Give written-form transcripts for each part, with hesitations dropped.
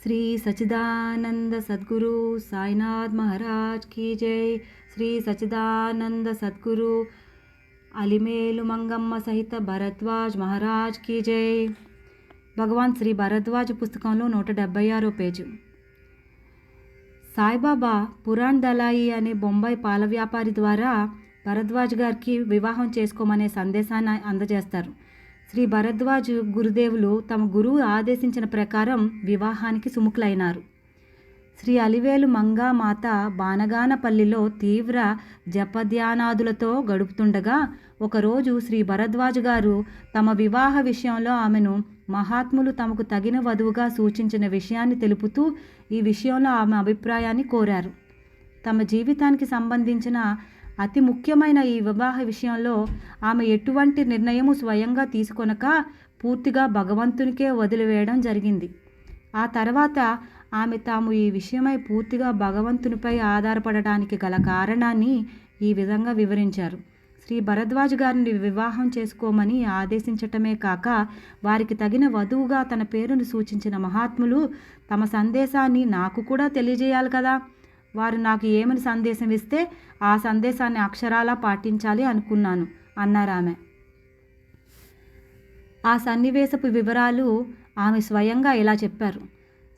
श्री सच्चिदानंद सद्गुरु साईनाथ महाराज की जय। श्री सच्चिदानंद सद्गुरु अलिमेलु मंगम्म सहित भरद्वाज महाराज की जय। భగవాన్ శ్రీ భరద్వాజ పుస్తకంలో 176 పేజీ. సాయిబాబా పురాణ్ దలాయి అనే బొంబాయి పాల వ్యాపారి ద్వారా భరద్వాజ్ గారికి వివాహం చేసుకోమనే సందేశాన్ని అందజేస్తారు. శ్రీ భరద్వాజ్ గురుదేవులు తమ గురువు ఆదేశించిన ప్రకారం వివాహానికి సుముఖులైనారు. శ్రీ అలివేలు మంగా మాత బానగానపల్లిలో తీవ్ర జపధ్యానాదులతో గడుపుతుండగా ఒకరోజు శ్రీ భరద్వాజ్ గారు తమ వివాహ విషయంలో ఆమెను మహాత్ములు తమకు తగిన వధువుగా సూచించిన విషయాన్ని తెలుపుతూ ఈ విషయంలో ఆమె అభిప్రాయాన్ని కోరారు. తమ జీవితానికి సంబంధించిన అతి ముఖ్యమైన ఈ వివాహ విషయంలో ఆమె ఎటువంటి నిర్ణయము స్వయంగా తీసుకొనక పూర్తిగా భగవంతునికే వదిలివేయడం జరిగింది. ఆ తర్వాత ఆమె తాము ఈ విషయమై పూర్తిగా భగవంతునిపై ఆధారపడటానికి గల కారణాన్ని ఈ విధంగా వివరించారు. శ్రీ భరద్వాజ్ గారిని వివాహం చేసుకోమని ఆదేశించటమే కాక వారికి తగిన వధువుగా తన పేరును సూచించిన మహాత్ములు తమ సందేశాన్ని నాకు కూడా తెలియజేయాలి కదా. వారు నాకు ఏమని సందేశం ఇస్తే ఆ సందేశాన్ని అక్షరాలా పాటించాలి అనుకున్నాను అన్నారామె. ఆ సన్నివేశపు వివరాలు ఆమె స్వయంగా ఇలా చెప్పారు.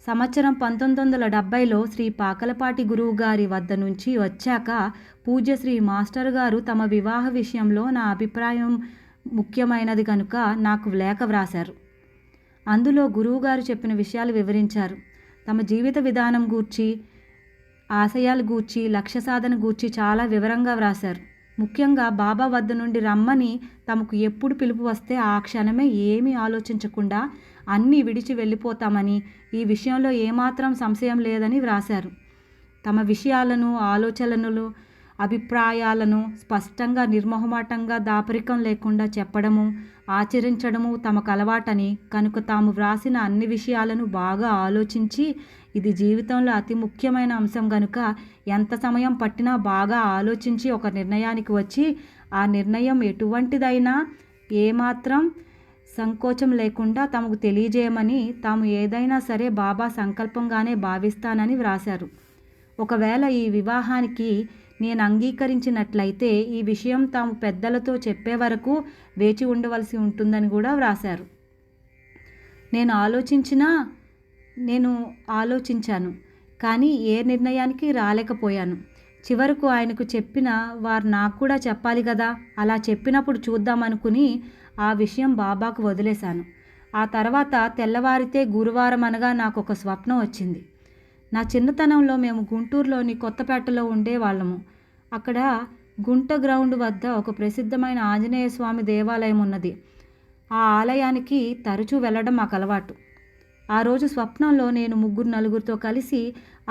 సంవత్సరం 1970లో శ్రీ పాకలపాటి గురువు గారి వద్ద నుంచి వచ్చాక పూజ్య శ్రీ మాస్టర్ గారు తమ వివాహ విషయంలో నా అభిప్రాయం ముఖ్యమైనది కనుక నాకు లేఖ వ్రాశారు. అందులో గురువుగారు చెప్పిన విషయాలు వివరించారు. తమ జీవిత విధానం గూర్చి, ఆశయాలు గూర్చి, లక్ష్య సాధన గూర్చి చాలా వివరంగా వ్రాశారు. ముఖ్యంగా బాబా వద్ద నుండి రమ్మని తమకు ఎప్పుడు పిలుపు వస్తే ఆ క్షణమే ఏమీ ఆలోచించకుండా అన్నీ విడిచి వెళ్ళిపోతామని, ఈ విషయంలో ఏమాత్రం సంశయం లేదని వ్రాశారు. తమ విషయాలను, ఆలోచనలు, అభిప్రాయాలను స్పష్టంగా, నిర్మోహమాటంగా, దాపరికం లేకుండా చెప్పడము, ఆచరించడము తమకు అలవాటని, కనుక తాము వ్రాసిన అన్ని విషయాలను బాగా ఆలోచించి ఇది జీవితంలో అతి ముఖ్యమైన అంశం కనుక ఎంత సమయం పట్టినా బాగా ఆలోచించి ఒక నిర్ణయానికి వచ్చి ఆ నిర్ణయం ఎటువంటిదైనా ఏమాత్రం సంకోచం లేకుండా తమకు తెలియజేయమని, తాము ఏదైనా సరే బాబా సంకల్పంగానే భావిస్తానని వ్రాశారు. ఒకవేళ ఈ వివాహానికి నేను అంగీకరించినట్లయితే ఈ విషయం తాము పెద్దలతో చెప్పే వరకు వేచి ఉండవలసి ఉంటుందని కూడా వ్రాశారు. నేను ఆలోచించాను కానీ ఏ నిర్ణయానికి రాలేకపోయాను. చివరకు ఆయనకు చెప్పిన వారు నాకు కూడా చెప్పాలి కదా, అలా చెప్పినప్పుడు చూద్దామనుకుని ఆ విషయం బాబాకు వదిలేశాను. ఆ తర్వాత తెల్లవారితే గురువారం అనగా నాకు ఒక స్వప్నం వచ్చింది. నా చిన్నతనంలో మేము గుంటూరులోని కొత్తపేటలో ఉండేవాళ్ళము. అక్కడ గుంట గ్రౌండ్ వద్ద ఒక ప్రసిద్ధమైన ఆంజనేయ స్వామి దేవాలయం ఉన్నది. ఆ ఆలయానికి తరచూ వెళ్ళడం మాకు అలవాటు. ఆ రోజు స్వప్నంలో నేను 3-4తో కలిసి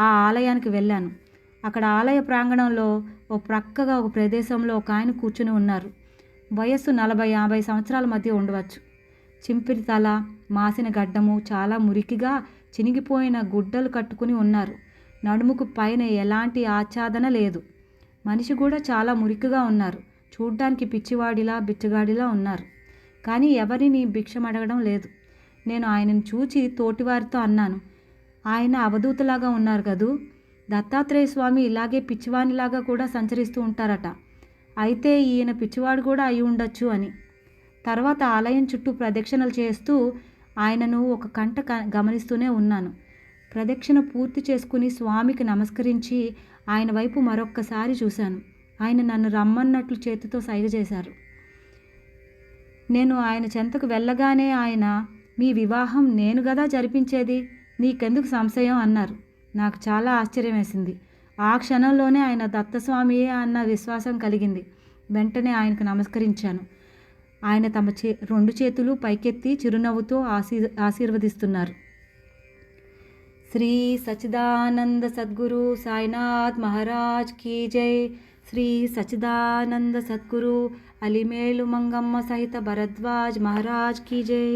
ఆ ఆలయానికి వెళ్ళాను. అక్కడ ఆలయ ప్రాంగణంలో ఓ ప్రక్కగా ఒక ప్రదేశంలో ఒక ఆయన కూర్చుని ఉన్నారు. వయస్సు 40-50 సంవత్సరాల మధ్య ఉండవచ్చు. చింపిరి తల, మాసిన గడ్డము, చాలా మురికిగా చినిగిపోయిన గుడ్డలు కట్టుకుని ఉన్నారు. నడుముకు పైన ఎలాంటి ఆచ్ఛాదన లేదు. మనిషి కూడా చాలా మురికిగా ఉన్నారు. చూడ్డానికి పిచ్చివాడిలా, బిచ్చగాడిలా ఉన్నారు. కానీ ఎవరిని భిక్షం అడగడం లేదు. నేను ఆయనను చూచి తోటివారితో అన్నాను, ఆయన అవధూతలాగా ఉన్నారు కదూ, దత్తాత్రేయ స్వామి ఇలాగే పిచ్చివానిలాగా కూడా సంచరిస్తూ ఉంటారట, అయితే ఈయన పిచ్చివాడు కూడా అయి ఉండొచ్చు అని. తర్వాత ఆలయం చుట్టూ ప్రదక్షిణలు చేస్తూ ఆయనను ఒక కంట గమనిస్తూనే ఉన్నాను. ప్రదక్షిణ పూర్తి చేసుకుని స్వామికి నమస్కరించి ఆయన వైపు మరొక్కసారి చూశాను. ఆయన నన్ను రమ్మన్నట్లు చేతితో సైగ చేశారు. నేను ఆయన చెంతకు వెళ్ళగానే ఆయన, మీ వివాహం నేను గదా జరిపించేది, నీకెందుకు సంశయం అన్నారు. నాకు చాలా ఆశ్చర్యం వేసింది. ఆ క్షణంలోనే ఆయన దత్తస్వామియే అన్న విశ్వాసం కలిగింది. వెంటనే ఆయనకు నమస్కరించాను. ఆయన తమ 2 చేతులు పైకెత్తి చిరునవ్వుతో ఆశీర్వదిస్తున్నారు. శ్రీ సచ్చిదానంద సద్గురు సాయినాథ్ మహారాజ్ కీ జై. శ్రీ సచ్చిదానంద సద్గురు అలిమేలు మంగమ్మ సహిత భరద్వాజ్ మహారాజ్ కీ జై.